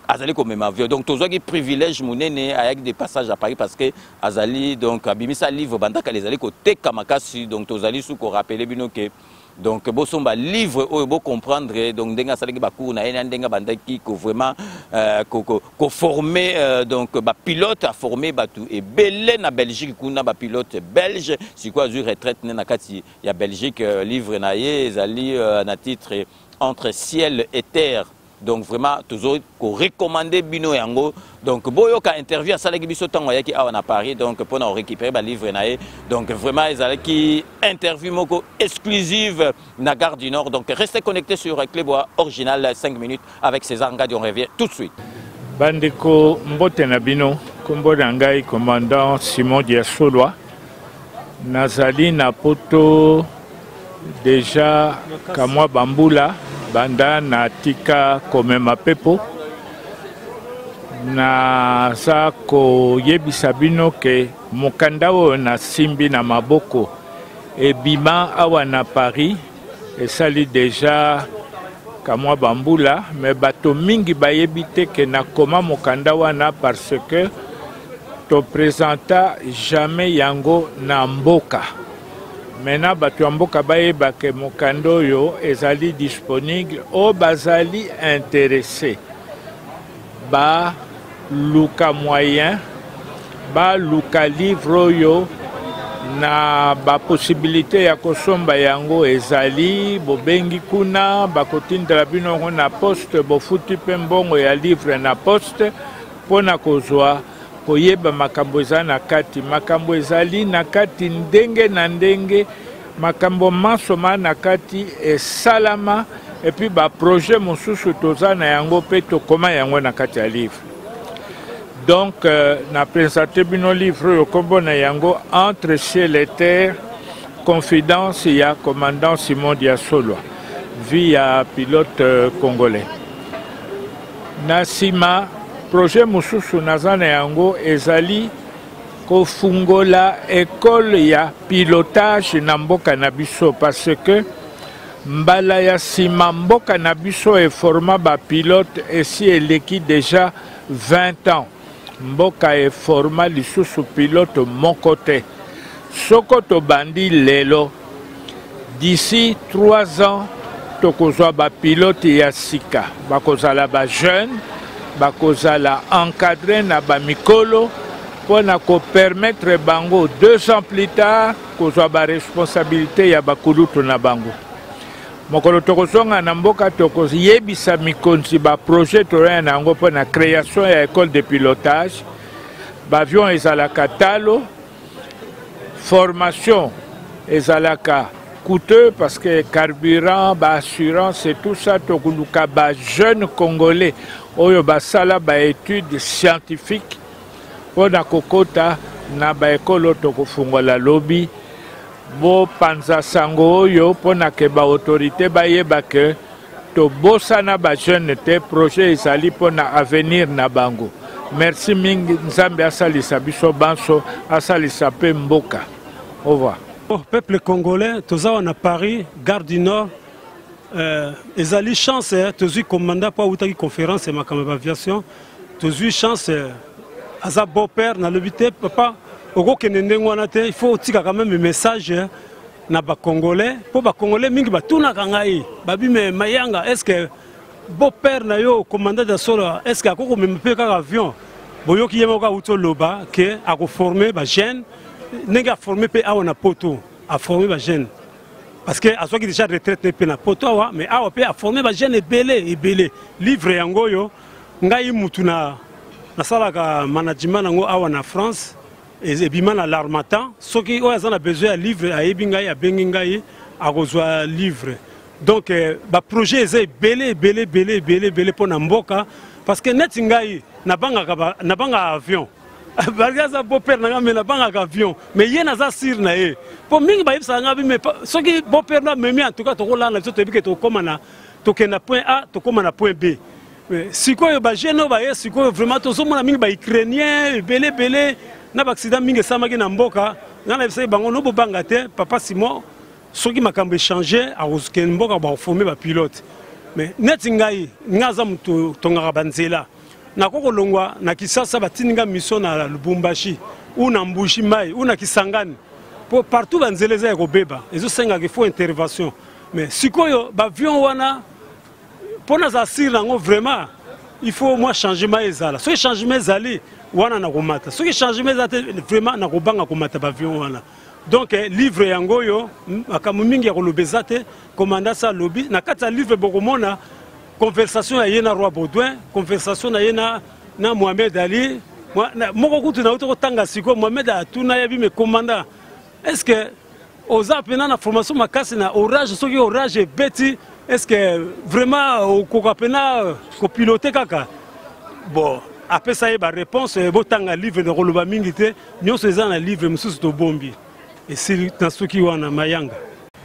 azali comme même avion donc tous qui privilège monene avec des passages à Paris parce que azali donc abimisa livre bandaka les ali côté kamakasi donc tous ali sous ko rappeler bino que donc bosomba livre o bo comprendre donc denga salaki ba cours na ena denga bandaki ko vraiment ko former donc ba pilote a former batu et belé na Belgique kuna ba pilote belge si quoi zu retraite na kati ya Belgique livre na ye ezali na titre entre ciel et terre. Donc vraiment toujours ko recommander bino yango donc boyoka interview à salaki biso tango yaki awa na Paris donc pour na récupérer ba livre naé donc vraiment ezalaki interview moko exclusive na Gare du Nord donc restez connectés sur Clébois original 5 minutes avec César Ngadi on revient tout de suite. Bandeko mbote na bino kombo na ngai commandant Simon Diasolwa nazali na poto déjà kamwa bambula banda na tika komema pepo na za koyebisa bino ke mokanda oyo na simbi na maboko ebima awa na Paris esali déjà kamwa bambula me bato mingi bayebi te ke na koma mokanda wana parce que to présenta jamais yango na mboka. Maintenant, batu amboka bayeba ke mokando yo ezali disponible o bazali intéressé ba luka moyen ba luka livre yo na ba possibilité ya kosomba yango ezali bobengi kuna bakotindela bino na poste bofuti pe mbongo ya livre na poste pona kozwa koyeba makambo eza na kati makambo ezali na kati ndenge na ndenge makambo masoma na kati esalama et puis ba projet mosusu toza na yango pe tokoma yango na kati ya livre donc na présenté bino livre yo kombo na yango Entre ciel et terre confidence ya commandant Simon Diasolwa vie ya pilote congolais na sima projet mosusu nazana yango ezali kofungola école ya pilotage na mboka na biso parce que mbala ya nsima mboka na biso eforma bapilote esi eleki déjà 20 ans mboka eforma lisusu pilote moko te soko tobandi lelo d'ici 3 ans tokozwa bapilote ya sika bakozala bajeune bakozala encadré na bamikolo mpona kopermettre bango 2 ans plus tard kozwa baresponsabilité ya bakulutu na bango mokolo tokozonga na mboka tokoyebisa mikonzi baprojet toya na yango mpona création ya école de pilotage baavion ezalaka talo formation ezalaka coûteux parce que carburant, assurance et tout ça, tokuluka ba jeunes congolais oyo basala ba études scientifiques pour na kokota na ba ekolo tokofungola lobby bo panza sango oyo pour na ke ba autorité ba yeba ke to bosana ba jeune te projet ezali pour na avenir na bango. Merci mingi nzambe asalisa biso banso asalisa pe mboka. Au revoir. Au peuple congolais, tous à Paris, Gare du Nord, ils ont eu chance, tous eu commandant pour une conférence et ma aviation, tous eu chance, à sa beau-père, dans le but, papa, il faut quand même un message na ba Congolais, pour ba Congolais, mingi ba tout na kangai, babi me mayanga, est-ce que beau-père na yo commandant de solo, est-ce que ako même peu qu'un avion, boyo qui yemo ka uto loba, que a formé ba jeune. N'est-ce formé pe awa na poto a formé ba jeune parce que a soit qui déjà retraité pe na poto awa mais awa pe a formé ba jeune ebele livre yango yo ngai mutu na sala ka management nango awa na France et bima na l'armatan soki o azana besoin ya livre a yebi ngai a bengi ngai a kozwa livre donc ba projet eza ebele po na mboka parce que net ngai na banga avion Bargaza beau-père n'a pas banga avion mais il y a un sir na e pour mingi ba yebsa nga bi mais ce qui beau-père là même en tout cas to rola na to bi to koma na to kena point A to koma na point B mais sikoyo ba jeune ba yes sikoyo vraiment to somona mingi ba ukrainien belé na ba accident mingi samaki na mboka na yebsa bango no banga te papa Simon ce qui m'a quand changer à ken mboka ba former ba pilote mais net ngai ngaza mtu to ngara banzela na koko longwa na Kisasa batininga mission na Lubumbashi ou na Mbushi Mai ou na Kisangani pour partout banzeleza ko beba ezo senga qu'il faut intervention mais sikoyo ba avion wana pona za sir ngo vraiment il faut moi changement ezala so changement ezali wana na komata so changement ezate vraiment na kobanga komata ba avion wana donc livre yango yo akamu mingi ya kolobeza te commandant sa lobby na kata livre bokomona conversation à Yena Roi Baudouin, conversation à Yena na Mohamed Ali. Moko kutu na uto tanga siko Mohamed a tout na yabi me commandant. Est-ce que aux appena na formation makasi na orage so ki orage beti est-ce que vraiment au kokapena ko piloter kaka. Bon, après ça y ba réponse bo tanga livre de roloba mingi te nyonso eza na livre mususu to bombi. Et c'est dans ce qui wana mayanga.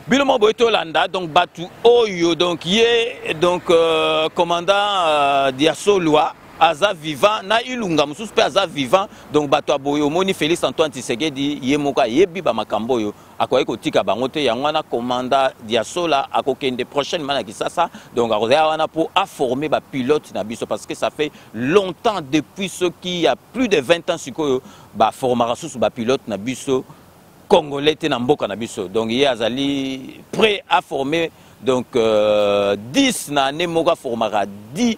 Bilomo Boeto Landa, donc Batu Oyo, donc yé, donc commandant Diasso Loa, Aza vivant, na ilunga, moussous pe Aza vivant, donc Batu Aboyo, Moni Félix Antoine Tshisekedi, yé moka, yé biba makamboyo, akoye kotika bangote, yangwana commandant Diasso la, akokende prochaine mana Kisasa, donc akoya pour former ba pilote na biso, parce que ça fait longtemps depuis ce qui y a plus de 20 ans, sikoyo, ba formera sous ba pilote na biso. Congolais te na mboka na biso donc il azali prêt à former donc 10 na nemoka formera 10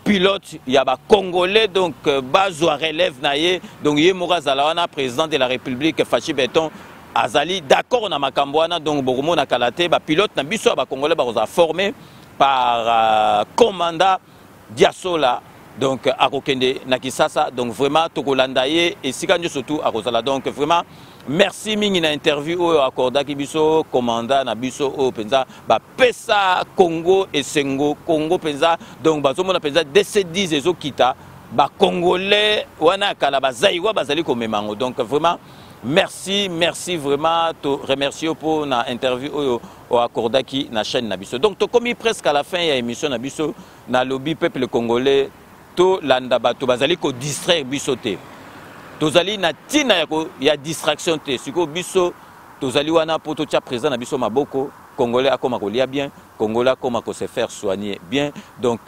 pilotes il y a ba congolais donc bazwa relève na ye donc ye moka zalawana président de la République Fachi Beton azali d'accord na makambo wana donc bokomo na kalate ba pilote na biso ba congolais ba formé par commandant Diasola donc à Kokende na Kisasa donc vraiment tokolanda ye et sikanyo surtout à Rosala donc vraiment merci mingi na interview oyo accordaki biso commandant na biso o penza ba pesa Congo et Sengo Congo penza donc bazomona penza DC10 ezo kita ba congolais wana kala bazaiwa bazali komemango donc vraiment merci vraiment to remercier pour na interview oyo o accordaki na chaîne na biso donc to komi presque à la fin ya émission na biso na lobby peuple congolais to landa bato bazali ko distraire biso te tozali na tina ya distraction te siko biso tozali wana poto tia présent na biso maboko Congolais a comme à bien, Congolais a comme à se faire soigner bien. Donc,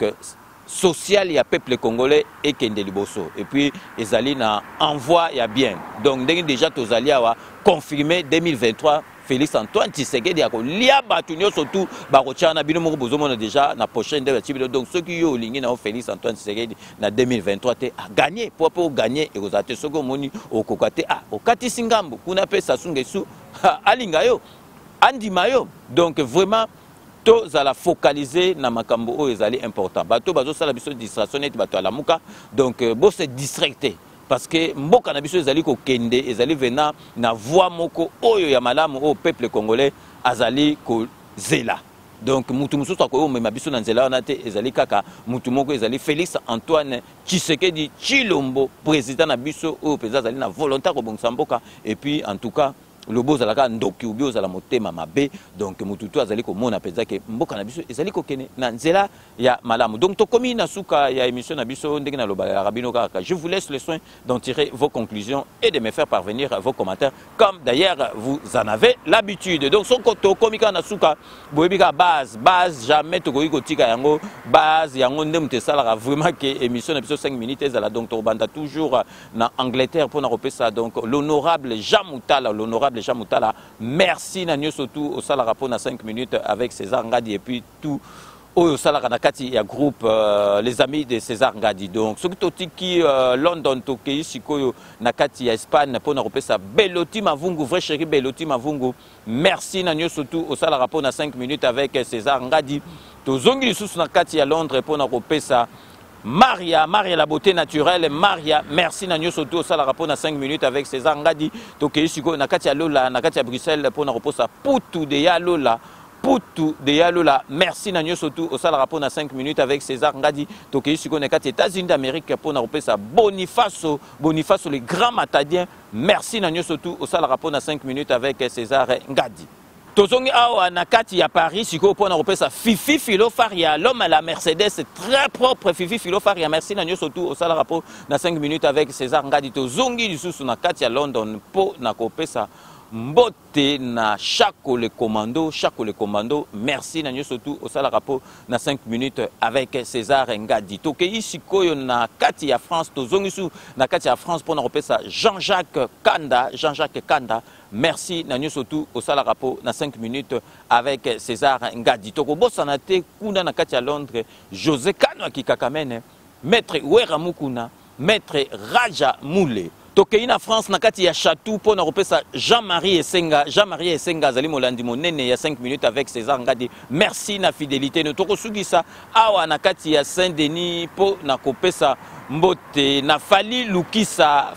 social, il y a peuple congolais et Kende Liboso. Et puis, Ezali na envoie, il y a bien. Donc, déjà, Tozali a confirmé 2023. Félix Antoine Tshisekedi a lia batunyo surtout barochana bino moko bozomona déjà na prochaine donc ceux qui ont ligné na Félix Antoine Tshisekedi na 2023 a gagné pour gagner et ozate soko moni au kokate au kati singambo kuna pesa sungesu alinga yo andi mayo donc vraiment tous à la focaliser na makambo o ezali important bato bazo sala biso distraction net bato ala muka donc bo se distracter. Parce que mboka na biso ezali ko kende ezali vena na voix moko oyo ya malamu au peuple congolais azali ko zela. Donc mutu mususu akoyo mema biso na nzela wana te ezali kaka mutu moko ezali Félix Antoine Tshisekedi Tshilombo président na biso oyo peza azali na volonté ko bongisa mboka et puis en tout cas le beau zalaka ndoki ou bio zala motema mabe donc mututu azali ko mona peza ke mboka na biso ezali ko kene na nzela ya malamu donc to komi na suka ya émission na biso ndenge na loba ya rabino kaka je vous laisse le soin d'en tirer vos conclusions et de me faire parvenir vos commentaires comme d'ailleurs vous en avez l'habitude donc son koto komika na suka boyebika base jamais to koyi kotika yango base yango ndem te sala vraiment que émission na biso 5 minutes ezala donc to banda toujours na Angleterre pour na repesa donc l'honorable Jean Moutala, merci Nanyo Sotou au Salara pour 5 minutes avec César Ngadi et puis tout au Salara Nakati il y a groupe les amis de César Ngadi donc ce qui London Tokyo Sikoyo Nakati Espagne pour na repesa Beloti Mavungu vrai chéri Beloti Mavungu merci Nanyo Sotou au Salara pour 5 minutes avec César Ngadi to zongi sous Nakati à Londres pour na repesa Maria la beauté naturelle Maria merci Nanyo Soto ça la rapport na 5 minutes avec César Ngadi tokeyi siko na kati ya Lola na kati ya Bruxelles pour na reposa Putu de Yalola merci Nanyo Soto ça la rapport na 5 minutes avec César Ngadi tokeyi siko na kati États-Unis d'Amérique pour na reposa Bonifacio le grand matadien merci Nanyo Soto ça la rapport na 5 minutes avec César Ngadi. Tozongi awa na kati ya Paris siko pona repesa Fifi Filofaria l'homme à la Mercedes très propre Fifi Filofaria merci na nyoso tout au sala rapport na 5 minutes avec César Ngadi tozongi lisusu na kati ya London po na kopesa mbote na Chaco le commando merci na nyoso tout au sala rapport na 5 minutes avec César Ngadi tokeyi sikoyo na kati ya France tozongi su na kati ya France pona repesa Jean-Jacques Kanda merci Nanyo Sotou au Salarapo na 5 minutes avec César Ngadi. Toko bosana te kuna na kati ya Londres José Kano Akikakamene maître Wera Mukuna maître Raja Moule. Tokei na France na kati ya Chatou pour na repesa Jean-Marie Essenga zali molandi monene ya 5 minutes avec César Ngadi. Merci na fidélité no toko sugisa awa na kati ya Saint-Denis pour na kopesa mbote na Fali Lukisa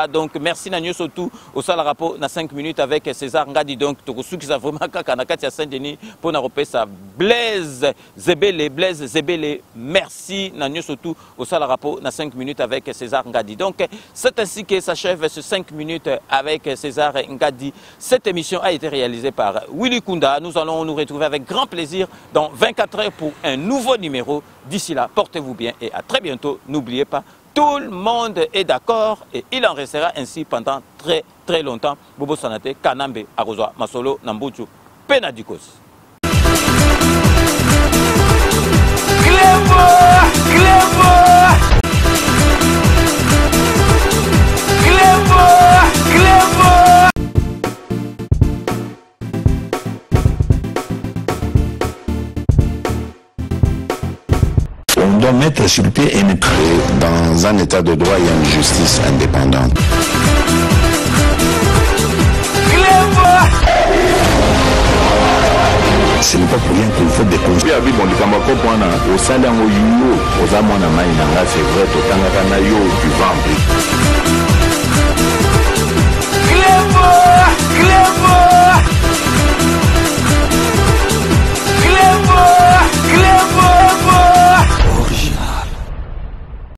donc merci na nyoso tout au sala rapport na 5 minutes avec César Ngadi donc toko sugisa vraiment kaka na kati ya Saint-Denis pour na repesa Blaise Zebele merci na nyoso tout au sala rapport na 5 minutes avec César Ngadi donc c'est ainsi que s'achève ce 5 minutes avec César Ngadi. Cette émission a été réalisée par Willy Kunda. Nous allons nous retrouver avec grand plaisir dans 24 heures pour un nouveau numéro. D'ici là, portez-vous bien et à très bientôt. N'oubliez pas, tout le monde est d'accord et il en restera ainsi pendant très longtemps. Bobo Sanate, Kanambe, Arozwa, Masolo, Nambuchu, Penadikos. On doit mettre sur pied et mettre dans un état de droit et une justice indépendante. Ce n'est pas pour rien qu'il faut déconstruire. Oui, bon, les Kambako, au salaire, aux amants, c'est vrai, au Tangakana, du ventre.